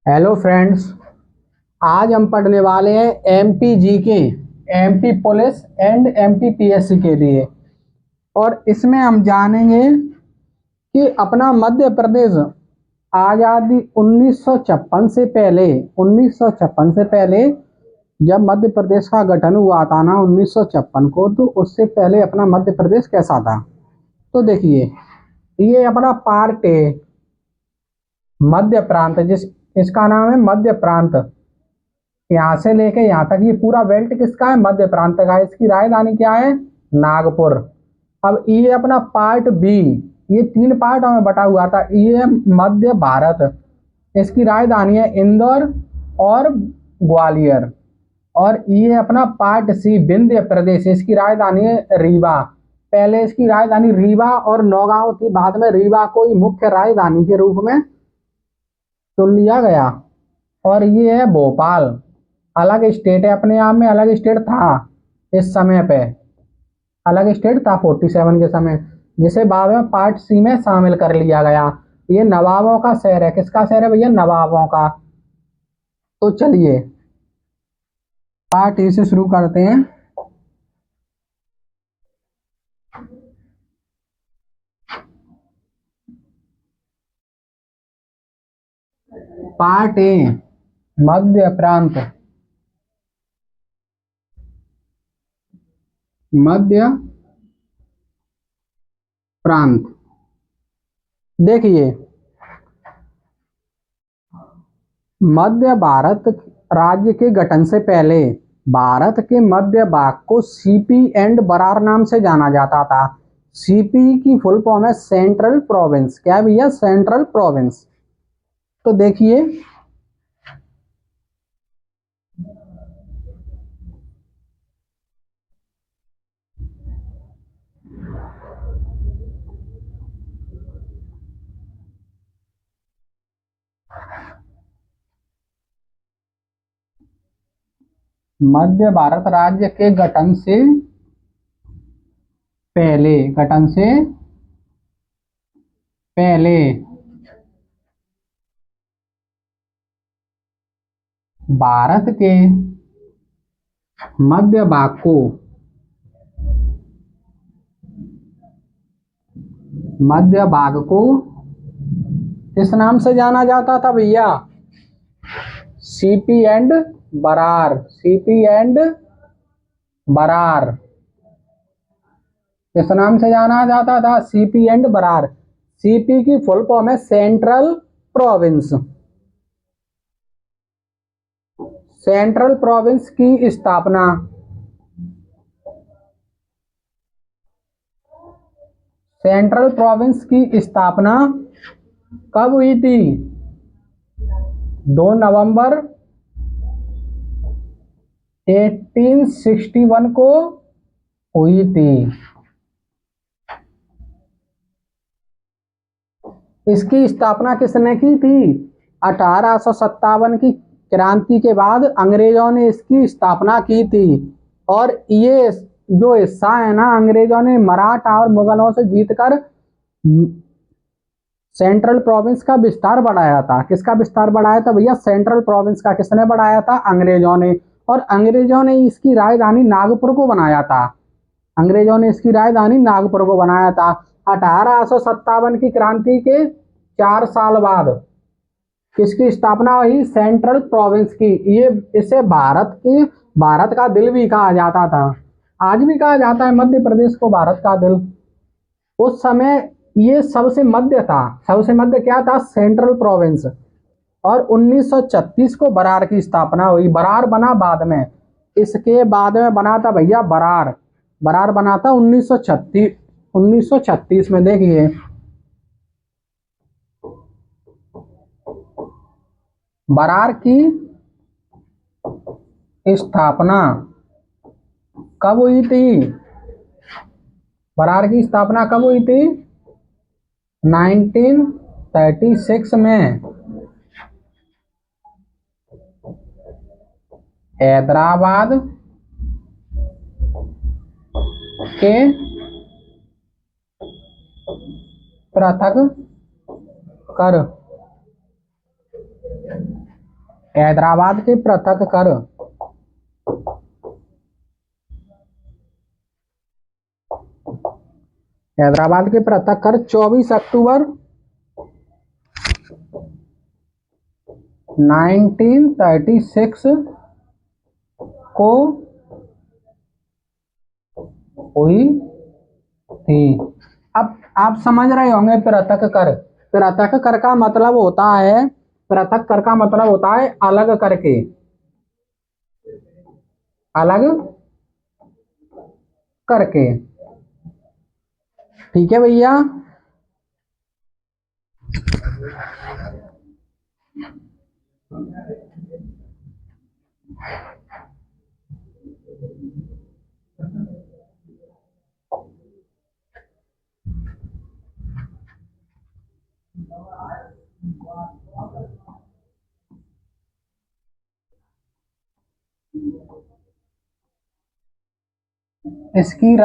Hello friends. आज हम पढ़ने वाले हैं MP GK, MP police and MP PSC के लिए। और इसमें हम जानेंगे कि अपना मध्य प्रदेश आज़ादी 1956 से पहले 1956 से पहले जब मध्य प्रदेश का गठन हुआ था ना 1956 को, तो उससे पहले अपना मध्य प्रदेश कैसा था। तो देखिए, ये अपना पार्ट है मध्य प्रांत, जिस इसका नाम है मध्य प्रांत। यहाँ से लेके यहाँ तक ये पूरा बेल्ट किसका है? मध्य प्रांत का है। इसकी राजधानी क्या है? नागपुर। अब ये अपना पार्ट बी, ये तीन पार्टों में बटा हुआ था। ये मध्य भारत, इसकी राजधानी है इंदौर और ग्वालियर। और ये अपना पार्ट सी विंध्य प्रदेश, इसकी राजधानी है रीवा। पहले इसकी राजधानी रीवा और नौगांव थी, बाद में रीवा को ही मुख्य राजधानी के रूप में चुन लिया गया। और ये है भोपाल, अलग स्टेट है अपने आप में, अलग स्टेट था इस समय पे, अलग स्टेट था 47 के समय, जिसे बाद में पार्ट सी में शामिल कर लिया गया। ये नवाबों का शहर है। किसका शहर है भैया? नवाबों का। तो चलिए पार्ट ए से शुरू करते हैं। पार्ट ए, मध्य प्रांत। मध्य प्रांत। देखिए, मध्य भारत राज्य के गठन से पहले भारत के मध्य भाग को सीपी एंड बरार नाम से जाना जाता था। सीपी की फुल फॉर्म है सेंट्रल प्रोविंस। क्या भैया? Central province. तो देखिए, मध्य भारत राज्य के गठन से पहले, गठन से पहले भारत के मध्य भाग को, मध्य भाग को किस नाम से जाना जाता था भैया? CP and Berar. CP and Berar किस नाम से जाना जाता था? CP and Berar. सीपी की फुल फॉर्म है सेंट्रल प्रोविंस। सेंट्रल प्रोविंस की स्थापना सेंट्रल प्रोविंस की स्थापना कब हुई थी? 2 नवंबर 1861 को हुई थी। इसकी स्थापना किसने की थी? 1857 की क्रांति के बाद अंग्रेजों ने इसकी स्थापना की थी। और ये जो हिस्सा है ना, अंग्रेजों ने मराठा और मुगलों से जीतकर सेंट्रल प्रोविंस का विस्तार बढ़ाया था। किसका विस्तार बढ़ाया था भैया? सेंट्रल प्रोविंस का। किसने बढ़ाया था? अंग्रेजों ने। और अंग्रेजों ने इसकी राजधानी नागपुर को बनाया था। अंग्रेजों ने इसकी राजधानी नागपुर को बनाया था। 1857 की क्रांति के 4 साल बाद किसकी स्थापना हुई? सेंट्रल प्रोविंस की। ये इसे भारत का दिल भी कहा जाता था। आज भी कहा जाता है मध्य प्रदेश को भारत का दिल। उस समय ये सबसे मध्य था। सबसे मध्य क्या था? Central province. और 1936 को बरार की स्थापना हुई। बरार बना बाद में, इसके बाद में बना था भैया बरार। बरार बना था 1936 में। देखिए, बरार की स्थापना कब हुई थी? बरार की स्थापना कब हुई थी? 1936 में हैदराबाद के पृथक कर हैदराबाद के पृथक कर हैदराबाद के पृथक कर 24 अक्टूबर 1936 को हुई थी। अब आप समझ रहे होंगे पृथक कर। पृथक कर का मतलब होता है, पृथक कर का मतलब होता है अलग करके, अलग करके। ठीक है भैया। इसकी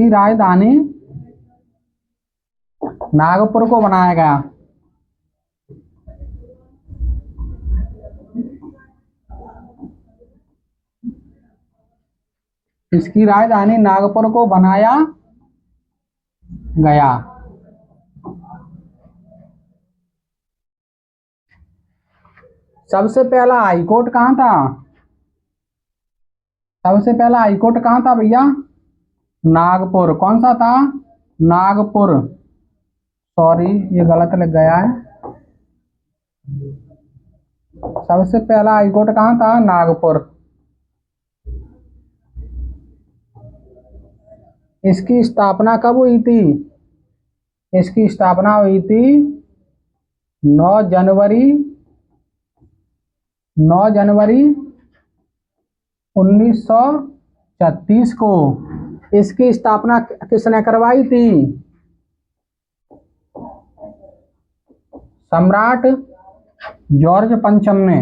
राजधानी नागपुर को बनाया गया। इसकी राजधानी नागपुर को बनाया गया। सबसे पहला हाईकोर्ट कहाँ था? सबसे पहला हाईकोर्ट कहाँ था भैया? नागपुर। कौन सा था? नागपुर। सॉरी ये गलत लिख गया है। सबसे पहला हाईकोर्ट कहाँ था? नागपुर। इसकी स्थापना कब हुई थी? इसकी स्थापना हुई थी 9 जनवरी 1936 को। इसकी स्थापना किसने करवाई थी? सम्राट जॉर्ज पंचम ने।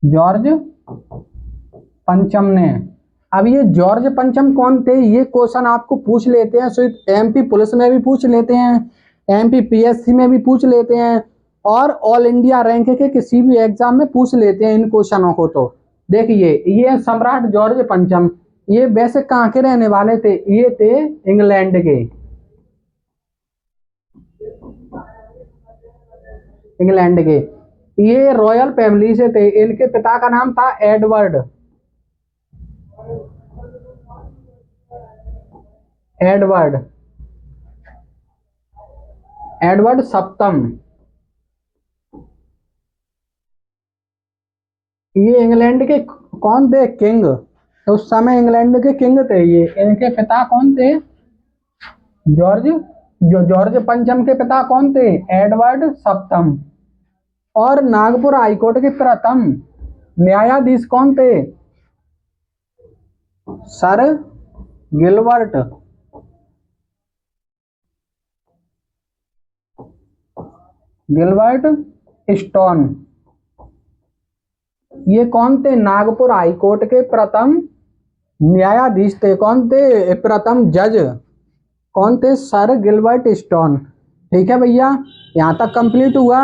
जॉर्ज पंचम ने। अब ये जॉर्ज पंचम कौन थे? ये क्वेश्चन आपको पूछ लेते हैं, सिर्फ एमपी पुलिस में भी पूछ लेते हैं, एमपी पीएससी में भी पूछ लेते हैं, और ऑल इंडिया रैंक के किसी भी एग्जाम में पूछ लेते हैं इन क्वेश्चनों को। तो देखिए ये सम्राट जॉर्ज पंचम, ये वैसे कहाँ के रहने वाले थे? ये थे इंग्लैंड के। इंग्लैंड के। ये रॉयल फैमिली से थे। इनके पिता का नाम था एडवर्ड। एडवर्ड एडवर्ड सप्तम। ये इंग्लैंड के कौन थे? किंग। तो उस समय इंग्लैंड के किंग थे ये। इनके पिता कौन थे? जॉर्ज पंचम के पिता कौन थे? एडवर्ड सप्तम। और नागपुर हाईकोर्ट के प्रथम न्यायाधीश कौन थे? Sir Gilbert stone. ये कौन थे? नागपुर हाईकोर्ट के प्रथम न्यायाधीश थे। कौन थे? प्रथम जज कौन थे? Sir Gilbert stone. ठीक है भैया, यहां तक कंप्लीट हुआ।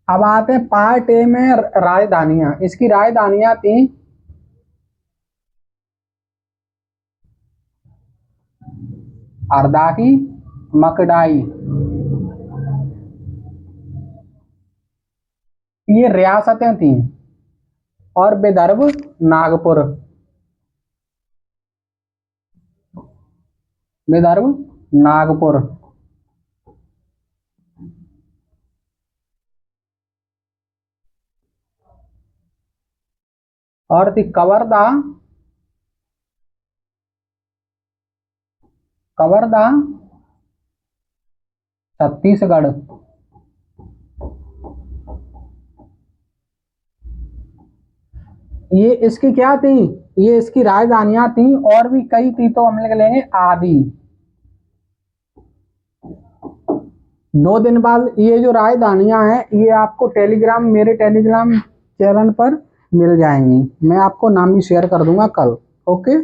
अब आते हैं पार्ट ए में, राजधानियां। इसकी राजधानियां थी अर्दाकी, मकडाई। ये रियासतें थी। और विदर्भ नागपुर। विदर्भ नागपुर। और थी कवर्धा। कवर्धा छत्तीसगढ़। ये इसकी क्या थी? ये इसकी राजधानियां थी। और भी कई थी तो हम लिख लेंगे आदि। 2 दिन बाद ये जो राजधानियां हैं ये आपको टेलीग्राम, मेरे टेलीग्राम चैनल पर मिल जाएंगी। मैं आपको नाम भी शेयर कर दूंगा कल। ओके,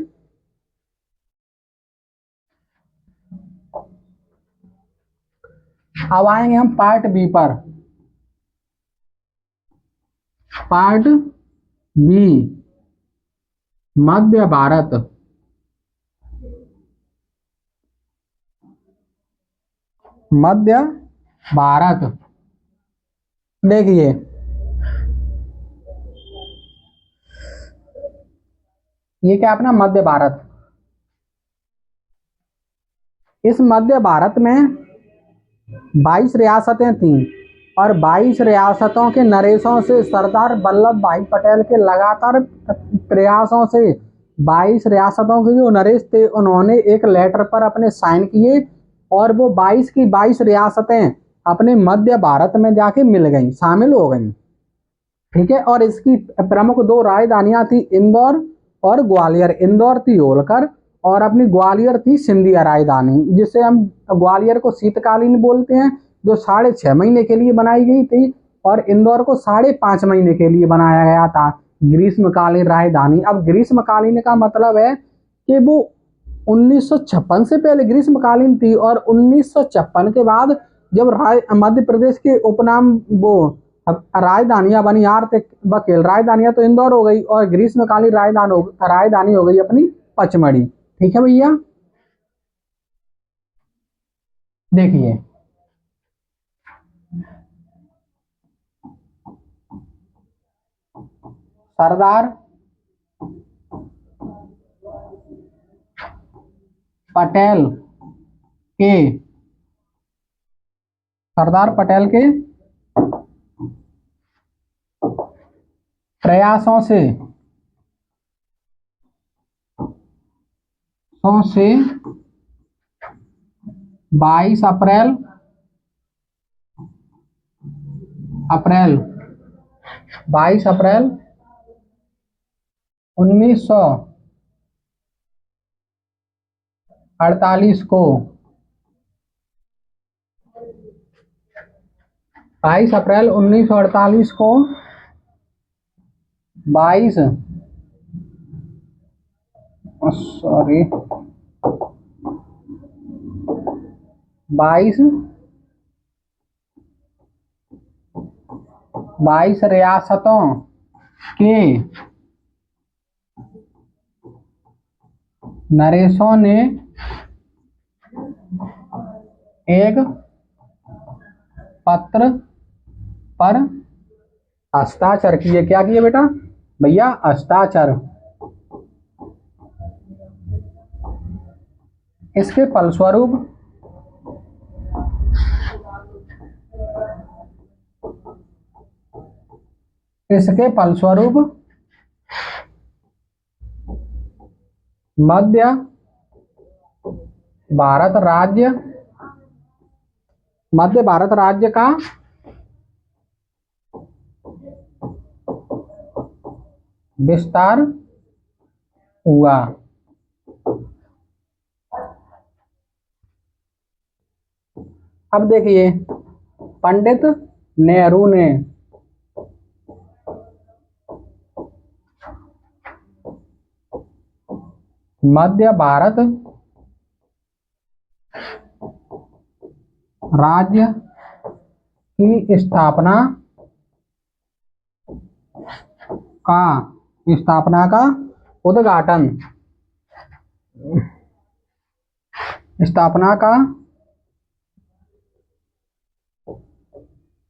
अब आएंगे हम पार्ट बी पर। पार्ट बी, मध्य भारत। मध्य भारत, देखिए ये क्या अपना मध्य भारत। इस मध्य भारत में 22 रियासतें थीं और 22 रियासतों के नरेशों से सरदार वल्लभ भाई पटेल के लगातार प्रयासों से 22 रियासतों के जो नरेश थे उन्होंने एक लेटर पर अपने साइन किए और वो 22 की 22 रियासतें अपने मध्य भारत में जाके मिल गई, शामिल हो गई। ठीक है, और इसकी प्रमुख 2 राजधानियां थी, इंदौर और ग्वालियर। इंदौर थी होलकर और अपनी ग्वालियर थी सिंधिया राजधानी, जिसे हम ग्वालियर को शीतकालीन बोलते हैं, जो 6.5 महीने के लिए बनाई गई थी, और इंदौर को 5.5 महीने के लिए बनाया गया था, ग्रीष्मकालीन राजधानी। अब ग्रीष्मकालीन का मतलब है कि वो 1956 से पहले ग्रीष्मकालीन थी और 1956 के बाद जब मध्य प्रदेश के उपनाम वो राजधानियां बनी, आर्थिक बखेल राजधानियां तो इंदौर हो गई और ग्रीष्मकालीन राजधानी हो गई अपनी पचमढ़ी। ठीक है भैया, देखिए सरदार पटेल के सरदार पटेल के प्रयासों से 22 अप्रैल 22 अप्रैल 1948 को 22 अप्रैल 1948 को 22 सॉरी 22 रियासतों के नरेशों ने एक पत्र पर हस्ताक्षर किए। क्या किए बेटा? भैया हस्ताक्षर। इसके फलस्वरूप मध्य भारत राज्य का विस्तार हुआ। अब देखिए पंडित नेहरू ने मध्य भारत राज्य की स्थापना का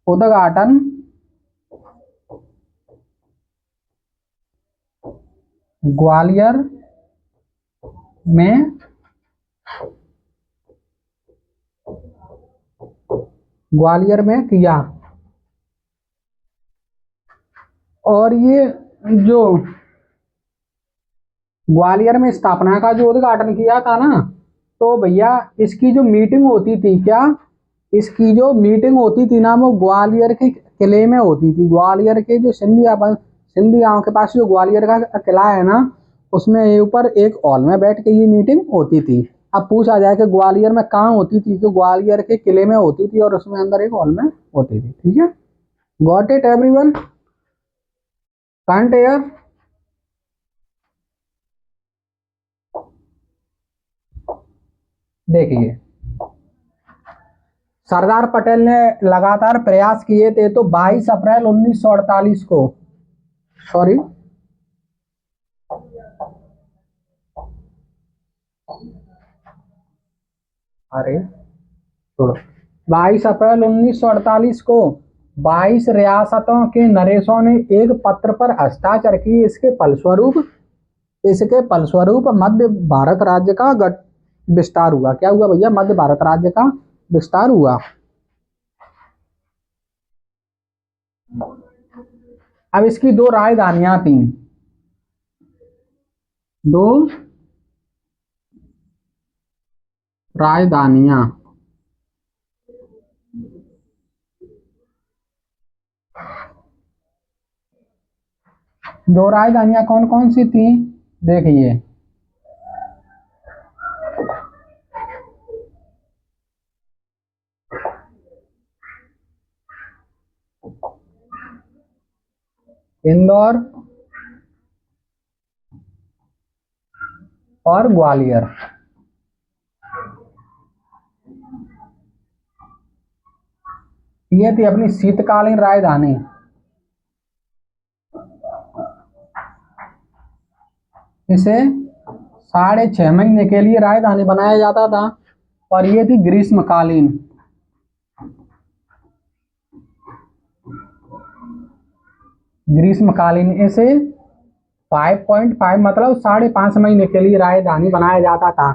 उद्घाटन ग्वालियर में किया। और ये जो ग्वालियर में स्थापना का जो उद्घाटन किया था ना, तो भैया इसकी जो मीटिंग होती थी, इसकी जो मीटिंग होती थी ना, वो ग्वालियर के किले में होती थी। ग्वालियर के जो सिंधियाओं के पास जो ग्वालियर का किला है ना, उसमें ऊपर एक हॉल में बैठ के ये मीटिंग होती थी। अब पूछा जाए कि ग्वालियर में कहाँ होती थी, तो ग्वालियर के किले में होती थी और उसमें अंदर एक हॉल में होती थी। ठीक है, got it everyone, can't air. देखिए, सरदार पटेल ने लगातार प्रयास किए थे, तो 22 अप्रैल 1948 को, सॉरी, अरे छोड़ो, 22 अप्रैल 1948 को 22 रियासतों के नरेशों ने एक पत्र पर हस्ताक्षर किए। इसके फलस्वरूप मध्य भारत राज्य का विस्तार हुआ। क्या हुआ भैया? मध्य भारत राज्य का विस्तार हुआ। अब इसकी दो राजधानियां थी, दो राजधानियां, दो राजधानियां कौन कौन सी थी? देखिए, इंदौर और ग्वालियर। ये थी अपनी शीतकालीन राजधानी। इसे 6.5 महीने के लिए राजधानी बनाया जाता था, और ये थी ग्रीष्मकालीन। ग्रीष्मकालीन इसे 5.5 मतलब 5.5 महीने के लिए राजधानी बनाया जाता था,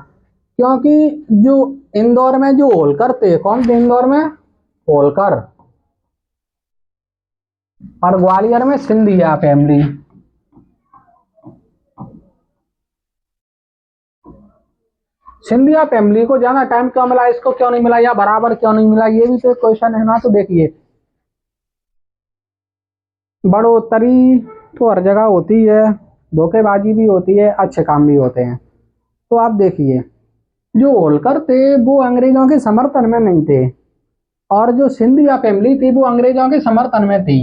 क्योंकि जो इंदौर में जो होलकर थे, कौन थे इंदौर में? होलकर। और ग्वालियर में सिंधिया फैमिली। सिंधिया फैमिली को ज्यादा टाइम क्यों मिला, इसको क्यों नहीं मिला, या बराबर क्यों नहीं मिला, ये भी तो क्वेश्चन है ना। तो देखिए, बढ़ोतरी तो हर जगह होती है, धोखेबाजी भी होती है, अच्छे काम भी होते हैं। तो आप देखिए, जो होलकर थे वो अंग्रेजों के समर्थन में नहीं थे, और जो सिंधिया फैमिली थी वो अंग्रेजों के समर्थन में थी।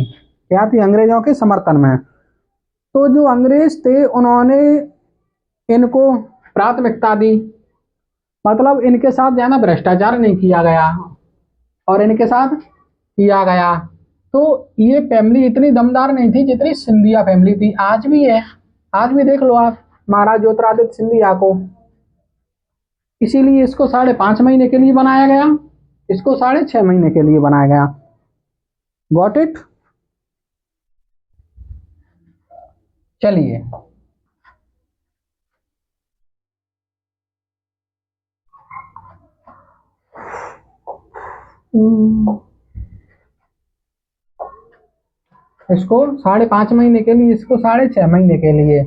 क्या थी? अंग्रेजों के समर्थन में। तो जो अंग्रेज थे उन्होंने इनको प्राथमिकता दी, मतलब इनके साथ ज्यादा भ्रष्टाचार नहीं किया गया, और इनके साथ किया गया। तो ये फैमिली इतनी दमदार नहीं थी जितनी सिंधिया फैमिली थी। आज भी है, आज भी देख लो आप महाराज ज्योतिरादित्य सिंधिया को। इसीलिए इसको 5.5 महीने के लिए बनाया गया, इसको 6.5 महीने के लिए बनाया गया। Got it? चलिए, इसको 5.5 महीने के लिए, इसको 6.5 महीने के लिए।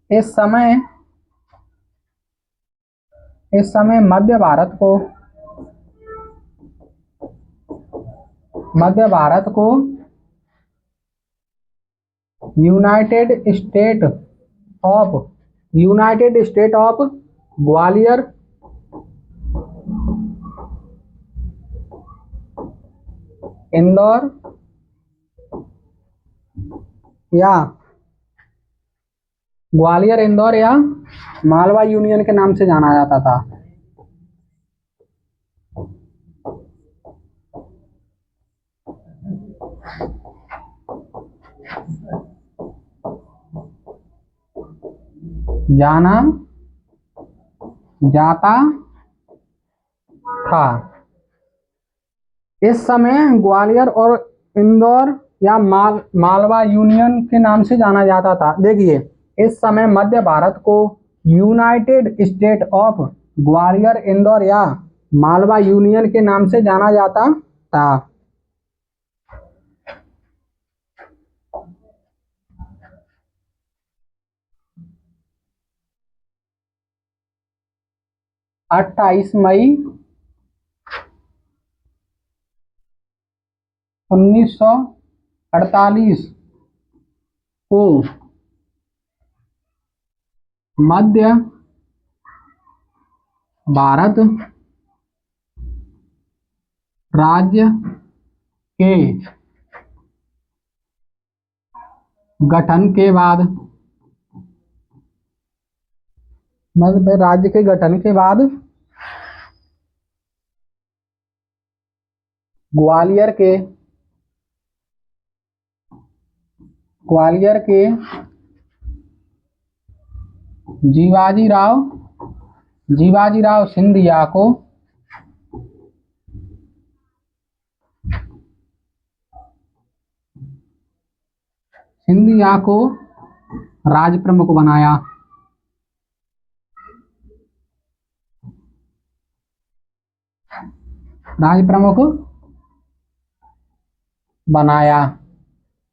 इस समय मध्य भारत को, United state of Gwalior, Indore या मालवा यूनियन के नाम से जाना जाता था। जाना जाता था। इस समय ग्वालियर और इंदौर या मालवा यूनियन के नाम से जाना जाता था। देखिए, इस समय मध्य भारत को United state of Gwalior, Indore या मालवा यूनियन के नाम से जाना जाता था। अट्ठाईस मई 1948 को मध्य भारत राज्य के गठन के बाद, मध्य राज्य के गठन के बाद ग्वालियर के जीवाजी राव सिंधिया को राज प्रमुख बनाया।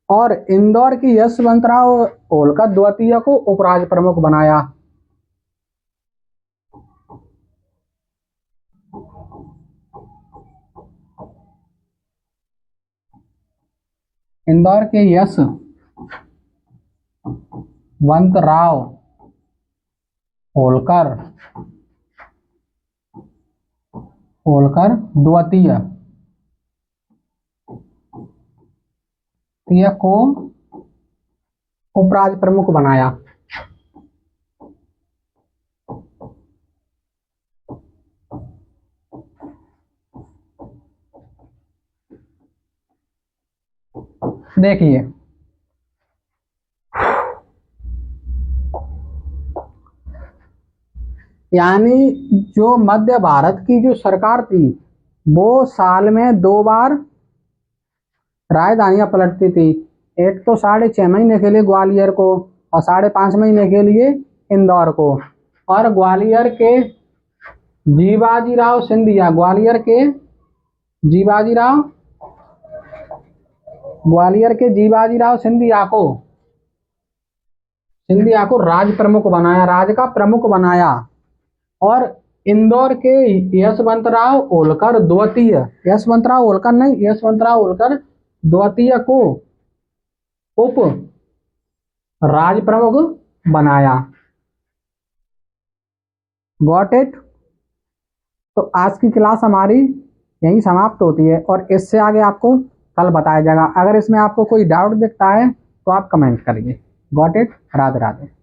और इंदौर की यशवंतराव होलकर द्वितीय को उपराज प्रमुख बनाया। इंदौर के यशवंतराव होलकर द्वितीय को उपराज प्रमुख बनाया। देखिए यानी जो मध्य भारत की जो सरकार थी वो साल में 2 बार राजधानियां पलटती थी। एक तो 6.5 महीने के लिए ग्वालियर को और 5.5 महीने के लिए इंदौर को। और ग्वालियर के जीवाजी राव सिंधिया को राज प्रमुख बनाया, राज का प्रमुख बनाया। और इंदौर के यशवंतराव होलकर द्वितीय को उप राज प्रमुख बनाया। Got it? तो आज की क्लास हमारी यहीं समाप्त होती है और इससे आगे आपको कल बताया जाएगा। अगर इसमें आपको कोई डाउट दिखता है तो आप कमेंट करिए। Got it? राधे राधे।